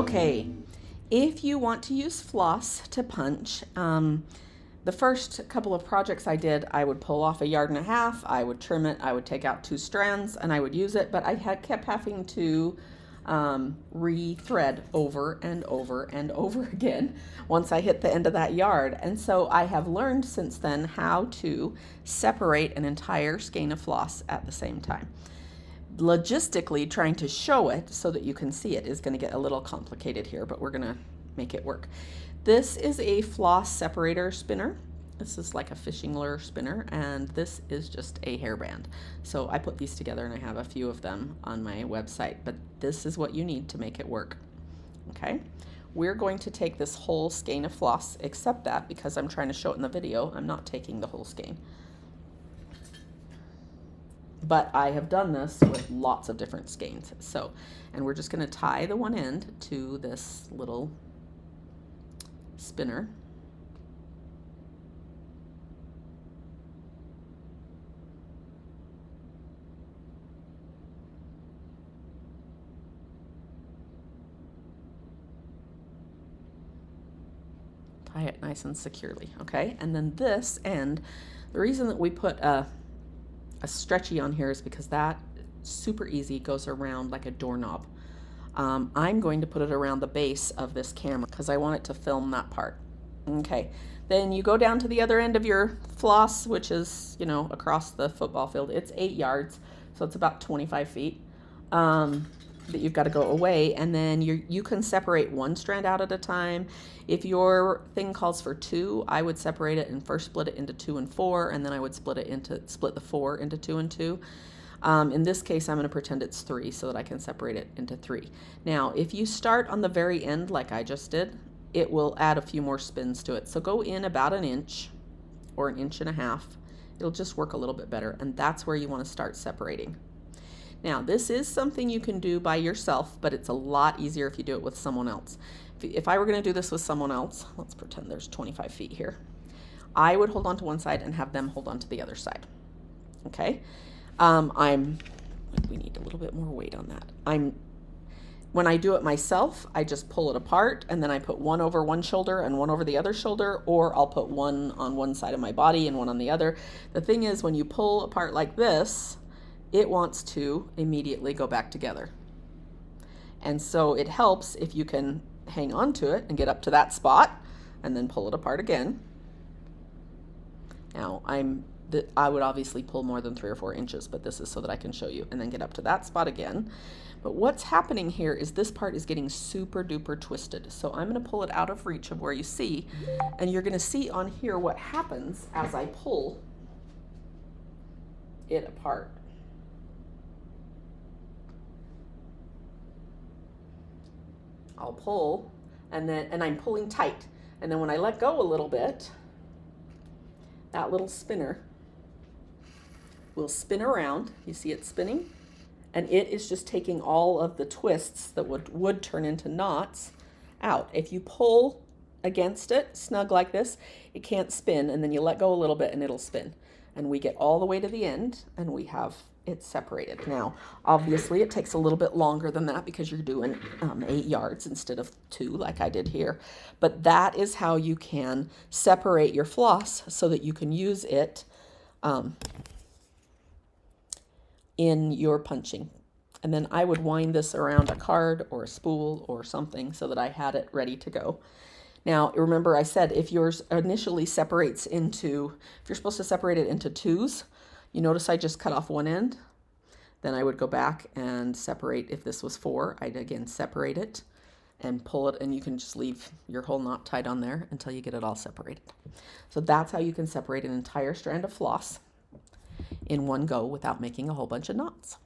Okay, if you want to use floss to punch, the first couple of projects I did, I would pull off 1.5 yards, I would trim it, I would take out 2 strands, and I would use it, but I kept having to re-thread over and over and over again once I hit the end of that yard. And so I have learned since then how to separate an entire skein of floss at the same time. Logistically, trying to show it so that you can see it is going to get a little complicated here, but we're going to make it work. This is a floss separator spinner. This is like a fishing lure spinner, and this is just a hairband. So I put these together, and I have a few of them on my website, but this is what you need to make it work. Okay, we're going to take this whole skein of floss, except that because I'm trying to show it in the video, I'm not taking the whole skein. But I have done this with lots of different skeins. So, and we're just going to tie the one end to this little spinner. Tie it nice and securely, okay? And then this end, the reason that we put a stretchy on here is because that super easy goes around like a doorknob. I'm going to put it around the base of this camera because I want it to film that part. Okay, then you go down to the other end of your floss, which is, you know, across the football field. It's 8 yards, so it's about 25 feet that you've got to go away, and then you can separate 1 strand out at a time. If your thing calls for 2, I would separate it and first split it into 2 and 4, and then I would split the 4 into 2 and 2. In this case, I'm going to pretend it's 3 so that I can separate it into 3. Now, if you start on the very end like I just did, it will add a few more spins to it. So go in about 1 inch or 1.5 inches. It'll just work a little bit better, and that's where you want to start separating. Now, this is something you can do by yourself, but it's a lot easier if you do it with someone else. If I were going to do this with someone else, let's pretend there's 25 feet here, I would hold on to one side and have them hold on to the other side. Okay? We need a little bit more weight on that. When I do it myself, I just pull it apart, and then I put one over one shoulder and one over the other shoulder, or I'll put one on one side of my body and one on the other. The thing is, when you pull apart like this, it wants to immediately go back together. And so it helps if you can hang on to it and get up to that spot and then pull it apart again. Now, I would obviously pull more than 3 or 4 inches, but this is so that I can show you, and then get up to that spot again. But what's happening here is this part is getting super duper twisted. So I'm going to pull it out of reach of where you see, and you're going to see on here what happens as I pull it apart. I'll pull, and I'm pulling tight, and then when I let go a little bit, that little spinner will spin around. You see it spinning, and it is just taking all of the twists that would turn into knots out. If you pull against it snug like this, it can't spin, and then you let go a little bit and it'll spin, and we get all the way to the end and we have it separated. Now, obviously it takes a little bit longer than that because you're doing 8 yards instead of 2 like I did here. But that is how you can separate your floss so that you can use it in your punching. And then I would wind this around a card or a spool or something so that I had it ready to go. Now, remember I said if yours initially separates into, if you're supposed to separate it into 2s, you notice I just cut off one end. Then I would go back and separate. If this was 4, I'd again separate it and pull it, and you can just leave your whole knot tied on there until you get it all separated. So that's how you can separate an entire strand of floss in one go without making a whole bunch of knots.